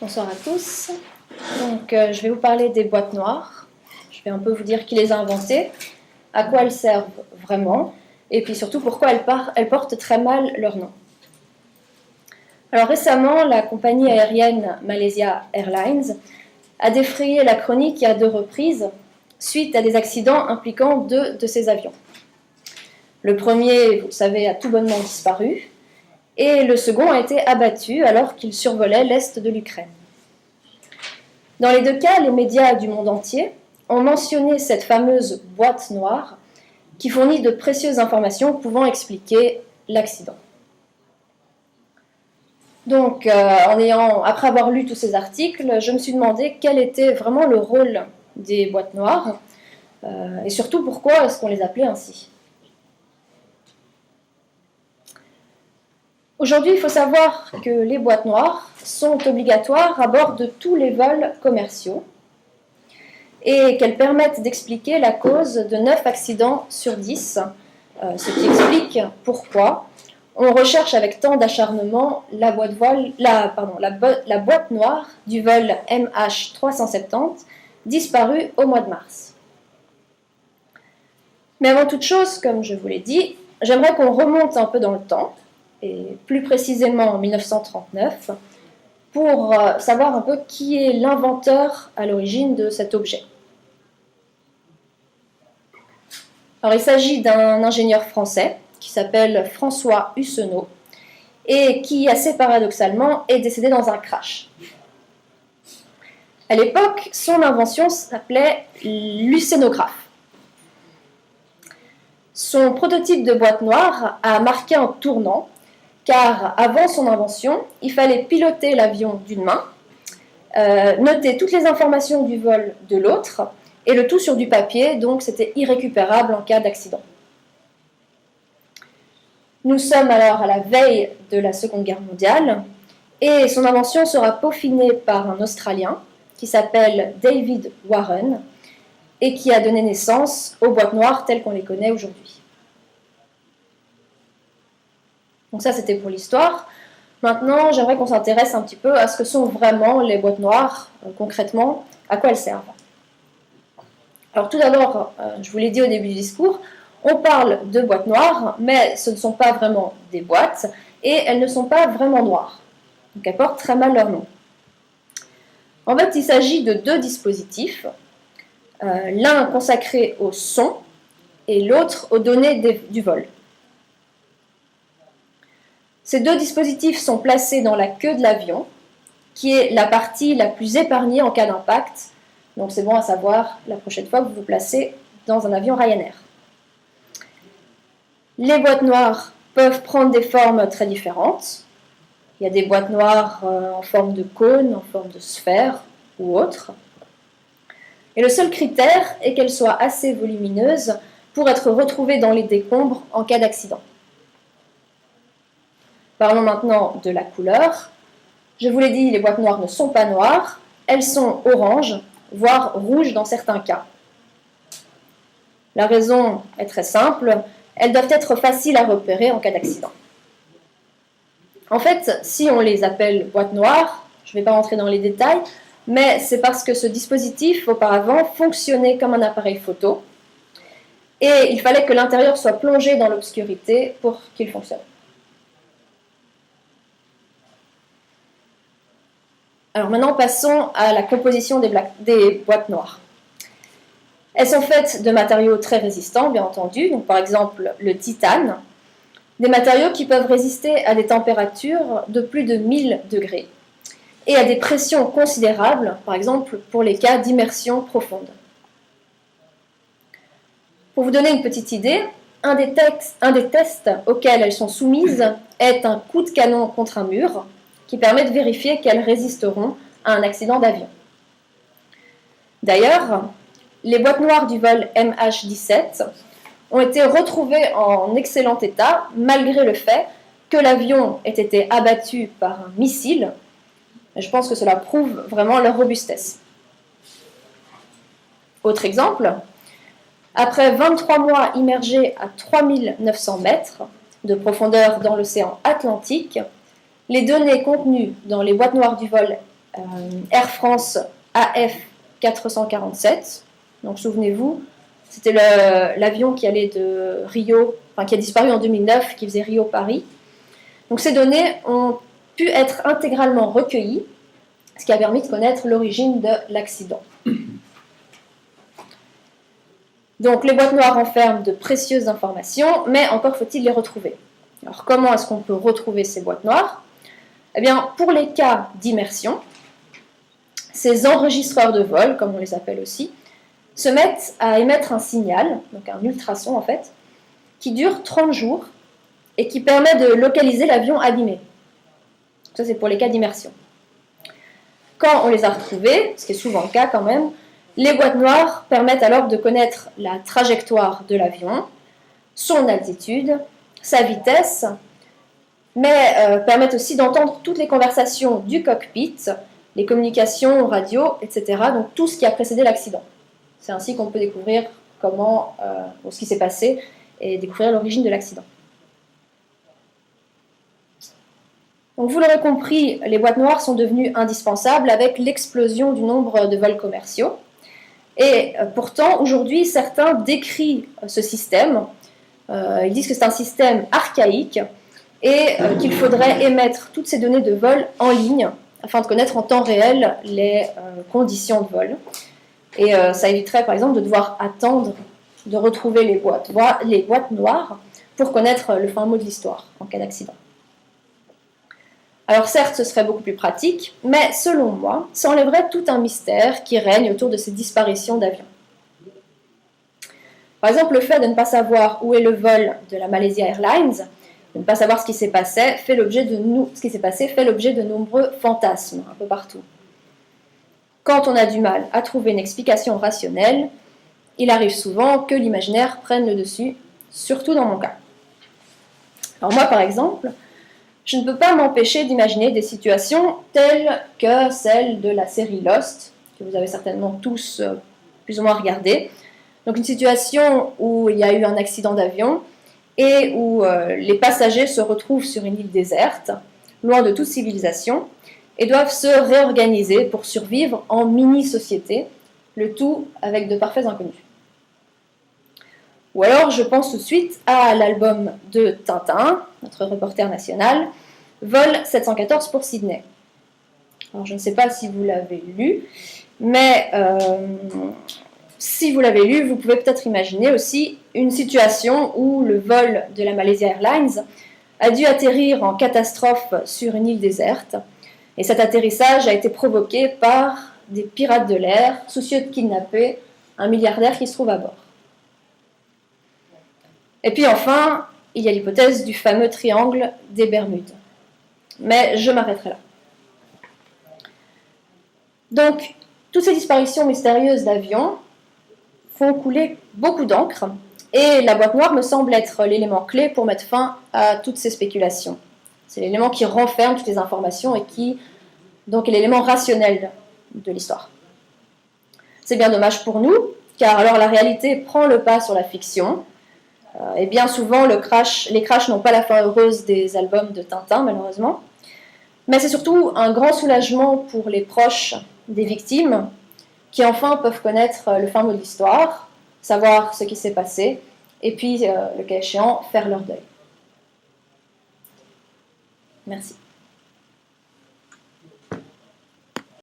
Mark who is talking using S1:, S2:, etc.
S1: Bonsoir à tous. Donc, je vais vous parler des boîtes noires. Je vais un peu vous dire qui les a inventées, à quoi elles servent vraiment, et puis surtout pourquoi elles portent très mal leur nom. Alors récemment, la compagnie aérienne Malaysia Airlines a défrayé la chronique à 2 reprises suite à des accidents impliquant 2 de ses avions. Le premier, vous le savez, a tout bonnement disparu, et le second a été abattu alors qu'il survolait l'est de l'Ukraine. Dans les 2 cas, les médias du monde entier ont mentionné cette fameuse boîte noire qui fournit de précieuses informations pouvant expliquer l'accident. Donc, après avoir lu tous ces articles, je me suis demandé quel était vraiment le rôle des boîtes noires et surtout pourquoi est-ce qu'on les appelait ainsi. Aujourd'hui, il faut savoir que les boîtes noires sont obligatoires à bord de tous les vols commerciaux et qu'elles permettent d'expliquer la cause de 9 accidents sur 10, ce qui explique pourquoi on recherche avec tant d'acharnement la boîte noire du vol MH370 disparue au mois de mars. Mais avant toute chose, comme je vous l'ai dit, j'aimerais qu'on remonte un peu dans le temps, et plus précisément en 1939, pour savoir un peu qui est l'inventeur à l'origine de cet objet. Alors, il s'agit d'un ingénieur français qui s'appelle François Hussenot et qui, assez paradoxalement, est décédé dans un crash. À l'époque, son invention s'appelait l'usénographe. Son prototype de boîte noire a marqué un tournant, car avant son invention, il fallait piloter l'avion d'une main, noter toutes les informations du vol de l'autre, et le tout sur du papier, donc c'était irrécupérable en cas d'accident. Nous sommes alors à la veille de la Seconde Guerre mondiale, et son invention sera peaufinée par un Australien qui s'appelle David Warren, et qui a donné naissance aux boîtes noires telles qu'on les connaît aujourd'hui. Donc ça, c'était pour l'histoire. Maintenant, j'aimerais qu'on s'intéresse un petit peu à ce que sont vraiment les boîtes noires, concrètement, à quoi elles servent. Alors tout d'abord, je vous l'ai dit au début du discours, on parle de boîtes noires, mais ce ne sont pas vraiment des boîtes, et elles ne sont pas vraiment noires. Donc elles portent très mal leur nom. En fait, il s'agit de 2 dispositifs, l'un consacré au son, et l'autre aux données du vol. Ces 2 dispositifs sont placés dans la queue de l'avion, qui est la partie la plus épargnée en cas d'impact. Donc c'est bon à savoir la prochaine fois que vous vous placez dans un avion Ryanair. Les boîtes noires peuvent prendre des formes très différentes. Il y a des boîtes noires en forme de cône, en forme de sphère ou autre. Et le seul critère est qu'elles soient assez volumineuses pour être retrouvées dans les décombres en cas d'accident. Parlons maintenant de la couleur. Je vous l'ai dit, les boîtes noires ne sont pas noires, elles sont oranges, voire rouges dans certains cas. La raison est très simple, elles doivent être faciles à repérer en cas d'accident. En fait, si on les appelle boîtes noires, je ne vais pas rentrer dans les détails, mais c'est parce que ce dispositif, auparavant, fonctionnait comme un appareil photo, et il fallait que l'intérieur soit plongé dans l'obscurité pour qu'il fonctionne. Alors maintenant, passons à la composition des boîtes noires. Elles sont faites de matériaux très résistants, bien entendu, donc par exemple le titane, des matériaux qui peuvent résister à des températures de plus de 1000 degrés et à des pressions considérables, par exemple pour les cas d'immersion profonde. Pour vous donner une petite idée, un des tests auxquels elles sont soumises est un coup de canon contre un mur, qui permet de vérifier qu'elles résisteront à un accident d'avion. D'ailleurs, les boîtes noires du vol MH17 ont été retrouvées en excellent état, malgré le fait que l'avion ait été abattu par un missile. Je pense que cela prouve vraiment leur robustesse. Autre exemple, après 23 mois immergés à 3900 mètres de profondeur dans l'océan Atlantique, les données contenues dans les boîtes noires du vol Air France AF 447. Donc souvenez-vous, c'était l'avion qui allait de Rio, enfin qui a disparu en 2009, qui faisait Rio-Paris. Donc ces données ont pu être intégralement recueillies, ce qui a permis de connaître l'origine de l'accident. Donc les boîtes noires renferment de précieuses informations, mais encore faut-il les retrouver. Alors comment est-ce qu'on peut retrouver ces boîtes noires? Eh bien, pour les cas d'immersion, ces enregistreurs de vol, comme on les appelle aussi, se mettent à émettre un signal, donc un ultrason en fait, qui dure 30 jours et qui permet de localiser l'avion abîmé. Ça c'est pour les cas d'immersion. Quand on les a retrouvés, ce qui est souvent le cas quand même, les boîtes noires permettent alors de connaître la trajectoire de l'avion, son altitude, sa vitesse, mais permettent aussi d'entendre toutes les conversations du cockpit, les communications radio, etc. Donc tout ce qui a précédé l'accident. C'est ainsi qu'on peut découvrir ce qui s'est passé et découvrir l'origine de l'accident. Donc vous l'aurez compris, les boîtes noires sont devenues indispensables avec l'explosion du nombre de vols commerciaux. Et pourtant, aujourd'hui, certains décrient ce système. Ils disent que c'est un système archaïque et qu'il faudrait émettre toutes ces données de vol en ligne afin de connaître en temps réel les conditions de vol. Et ça éviterait par exemple de devoir attendre de retrouver les boîtes noires pour connaître le fin mot de l'histoire en cas d'accident. Alors certes, ce serait beaucoup plus pratique, mais selon moi, ça enlèverait tout un mystère qui règne autour de ces disparitions d'avions. Par exemple, le fait de ne pas savoir où est le vol de la Malaysia Airlines, de ne pas savoir ce qui s'est passé, fait l'objet de nombreux fantasmes un peu partout. Quand on a du mal à trouver une explication rationnelle, il arrive souvent que l'imaginaire prenne le dessus, surtout dans mon cas. Alors moi, par exemple, je ne peux pas m'empêcher d'imaginer des situations telles que celle de la série Lost, que vous avez certainement tous plus ou moins regardé. Donc une situation où il y a eu un accident d'avion et où les passagers se retrouvent sur une île déserte, loin de toute civilisation, et doivent se réorganiser pour survivre en mini-société, le tout avec de parfaits inconnus. Ou alors je pense tout de suite à l'album de Tintin, notre reporter national, Vol 714 pour Sydney. Alors je ne sais pas si vous l'avez lu, mais si vous l'avez lu, vous pouvez peut-être imaginer aussi une situation où le vol de la Malaysia Airlines a dû atterrir en catastrophe sur une île déserte. Et cet atterrissage a été provoqué par des pirates de l'air, soucieux de kidnapper un milliardaire qui se trouve à bord. Et puis enfin, il y a l'hypothèse du fameux triangle des Bermudes. Mais je m'arrêterai là. Donc, toutes ces disparitions mystérieuses d'avions font couler beaucoup d'encre, et la boîte noire me semble être l'élément clé pour mettre fin à toutes ces spéculations. C'est l'élément qui renferme toutes les informations et qui, donc, est l'élément rationnel de l'histoire. C'est bien dommage pour nous, car alors la réalité prend le pas sur la fiction, et bien souvent les crashs n'ont pas la fin heureuse des albums de Tintin, malheureusement. Mais c'est surtout un grand soulagement pour les proches des victimes qui enfin peuvent connaître le fin mot de l'histoire, savoir ce qui s'est passé, et puis, le cas échéant, faire leur deuil. Merci.